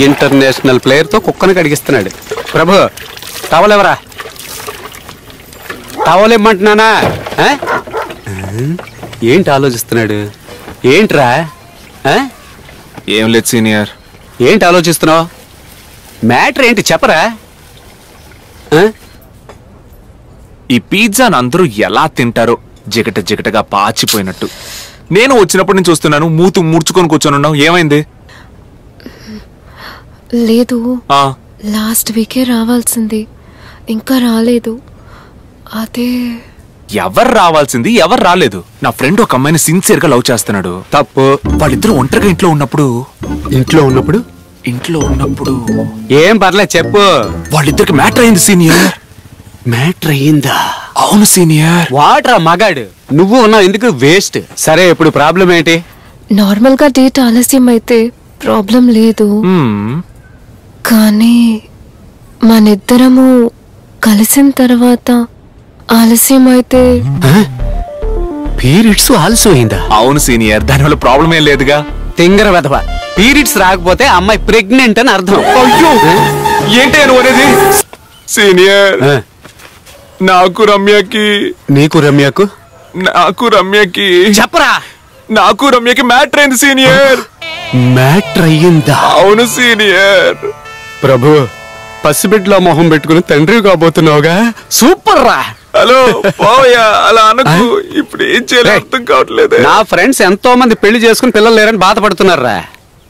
International player తో కుక్కను కడిగిస్తున్నాడు. ప్రభు towel ఎవరా? టవల్ ఇమ్మంటున్నానా? ఏంటి ఆలోచిస్తున్నాడు? ఏంట్రా? ఏం లేదు సీనియర్. ఏంటి ఆలోచిస్తున్నావు? మ్యాటర్ ఏంటి చెప్పరా? ఈ పిజ్జాను అందరూ ఎలా తింటారో జిగట జిగటగా పాచిపోయినట్టు. నేను వచ్చినప్పటి నుంచి చూస్తున్నాను, మూతు ముడుచుకొని కూర్చొని ఉన్నావు. ఏమైంది? లేదు, లాస్ట్ వీకే రావాల్సింది, ఇంకా రాలేదు. అదే ఎవరు రావాల్సింది, ఎవరు రాలేదు? నా ఫ్రెండ్ ఒక అమ్మాయిని సిన్సియర్ గా లవ్ చేస్తున్నాడు. తప్పు. వాళ్ళిద్దరు ఒంటరిగా ఇంట్లో ఉన్నప్పుడు ఏం పర్లేదు చెప్పు. వాళ్ళిద్దరికి మ్యాటర్ అయింది సీనియర్. మ్యాటర్ అయ్యిందా? అవును సీనియర్. వాటరా మగాడు, నువ్వు ఉన్నావు ఎందుకు వేస్ట్. సరే ఇప్పుడు ప్రాబ్లం ఏంటి? నార్మల్ గా డేట్ ఆలస్యం అయితే ప్రాబ్లం లేదు, కానీ మనిద్దరము కలిసిన తర్వాత ఆలస్యం అయితే పీరియడ్స్ ఆలస్యం అయిందా? అవును సీనియర్, దానివల్ల ప్రాబ్లం ఏం లేదుగా. తింగర వెధవ, పీరియడ్స్ రాకపోతే అమ్మాయి ప్రెగ్నెంట్ అని అర్థం. అయ్యో ఏంటి అని అనేది సీనియర్. నాకు రమ్యకి చెప్పరా? నాకు రమ్యకి మ్యాటర్ అయింది సీనియర్. మ్యాటర్ అయ్యిందా? అవును సీనియర్. ప్రభు, పసిబిడ్డలో మొహం పెట్టుకుని తండ్రి కాబోతున్నావుగా, సూపర్ రా. హలో పోయా, అలా అనకు. ఇప్పుడు ఏం చేయాలి అర్థం కావట్లేదు. నా ఫ్రెండ్స్ ఎంతో మంది పెళ్లి చేసుకుని పిల్లలు లేరని బాధపడుతున్నారా.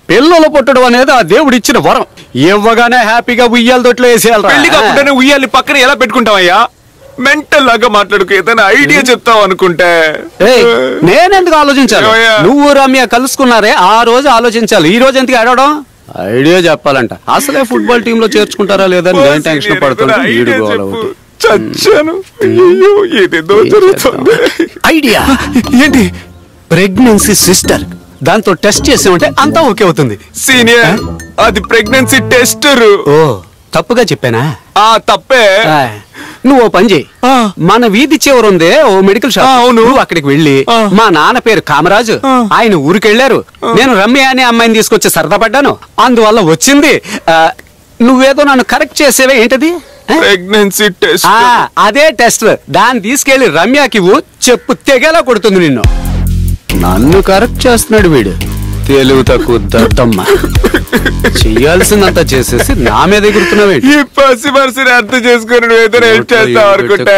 పిల్లలు పుట్టడం అనేది ఆ దేవుడు ఇచ్చిన వరం. ఇవ్వగానే హ్యాపీగా ఉయ్యాల దొట్లో వేసేయాలి. పెళ్లి కాకుండానే ఉయ్యాలి పక్కన ఎలా పెట్టుకుంటావయ్యా? మెంటల్ లాగా మాట్లాడుకు. ఏదైనా ఐడియా చెప్తావు అనుకుంటే. నేనెందుకు ఆలోచించాలి? నువ్వు రమ్య కలుసుకున్నారే ఆ రోజు ఆలోచించాలి. ఈ రోజు ఎందుకు అడవడం? ఐడియా చెప్పాలంట. అసలే ఫుట్బాల్ టీమ్ లో చేర్చుకుంటారా లేదా నేను టెన్షన్ పడుతున్నా. ఐడియా ఏంటి? ప్రెగ్నెన్సీ సిస్టర్, దాంతో టెస్ట్ చేసామంటే అంతా ఓకే అవుతుంది. సీనియర్, అది ప్రెగ్నెన్సీ టెస్టర్. ఓ తప్పుగా చెప్పానా? తప్పే. నువ్వు ఓ పని చేయి. మన వీధి చివర ఉందే ఓ మెడికల్ షాప్, నువ్వు అక్కడికి వెళ్ళి, మా నాన్న పేరు కామరాజు, ఆయన ఊరికెళ్లారు, నేను రమ్య అనే అమ్మాయిని తీసుకొచ్చి సరదా పడ్డాను, అందువల్ల వచ్చింది. నువ్వేదో నన్ను కరెక్ట్ చేసేవే, ఏంటది? Pregnancy test. అదే టెస్ట్. దాన్ని తీసుకెళ్లి రమ్యకి చెప్పు, తెగేలా కొడుతుంది నిన్ను. నన్ను కరెక్ట్ చేస్తున్నాడు వీడు, తెలుగు తక్కువ దద్దమ్మ. చెయ్యాల్సిందంతా చేసేసి నా మీద ఎగురుతున్నావేంటి? ఈ పసి మనసుని అర్థం చేసుకుని నువ్వు ఏదైనా హెల్ప్ చేస్తావు అనుకుంటే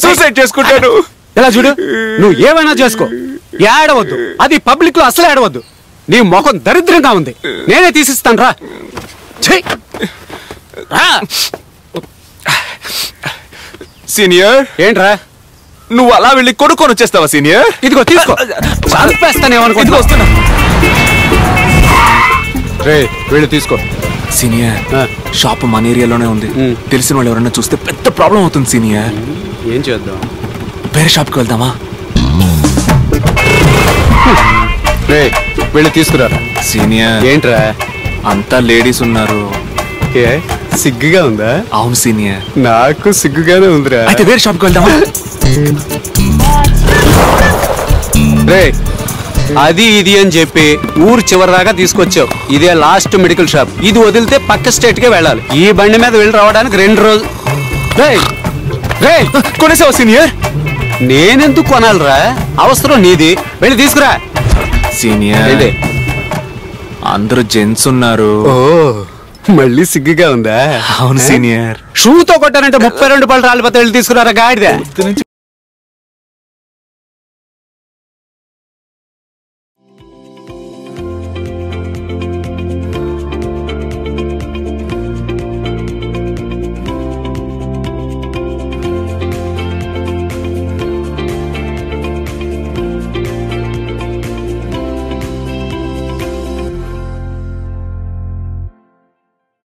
సూసైడ్ చేసుకుంటాను. ఎలా చూడు, నువ్వు ఏమైనా చేసుకో, ఏడవద్దు. అది పబ్లిక్ లో అసలు ఏడవద్దు. నీ ముఖం దరిద్రంగా ఉంది, నేనే తీసిస్తాను రా. సీనియర్ ఏంట్రా? నువ్వు అలా వెళ్ళి కొనుక్కొని వచ్చేస్తావా సీనియర్? ఇదిగో తీసుకో. చంపేస్తానేమనుకుంటున్నా. వస్తున్నా. వీళ్ళు తీసుకో. సీనియర్, షాప్ మన ఏరియాలోనే ఉంది. తెలిసిన వాళ్ళు ఎవరైనా చూస్తే పెద్ద ప్రాబ్లం అవుతుంది సీనియర్. ఏం చేద్దాం? వేరే షాప్కి వెళ్దామా? వీళ్ళు తీసుకురారా. సీనియర్ ఏంట్రా అంతా లేడీస్ ఉన్నారు. సిగ్గుగా ఉందా? అవును సీనియర్, నాకు సిగ్గుగానే ఉందిరా. అయితే వేరే షాప్కి వెళ్దామా? అది ఇది అని చెప్పి ఊరు చివరిదాకా తీసుకొచ్చావు. ఇదే లాస్ట్ మెడికల్ షాప్. ఇది వదిలితే పక్క స్టేట్ కే వెళ్ళాలి. ఈ బండి మీద వెళ్ళి రావడానికి 2 రోజులు. కొనేసావా సీనియర్? నేనెందుకు కొనాలిరా? అవసరం నీది, వెళ్ళి తీసుకురా. సీనియర్ అందరూ జెంట్స్ ఉన్నారు. ఓ మళ్ళీ సిగ్గుగా ఉందా? అవును సీనియర్. షూతో కొట్టానంటే 32 పళ్ళు రాలిపోతే వెళ్ళి తీసుకురారా గాడిద.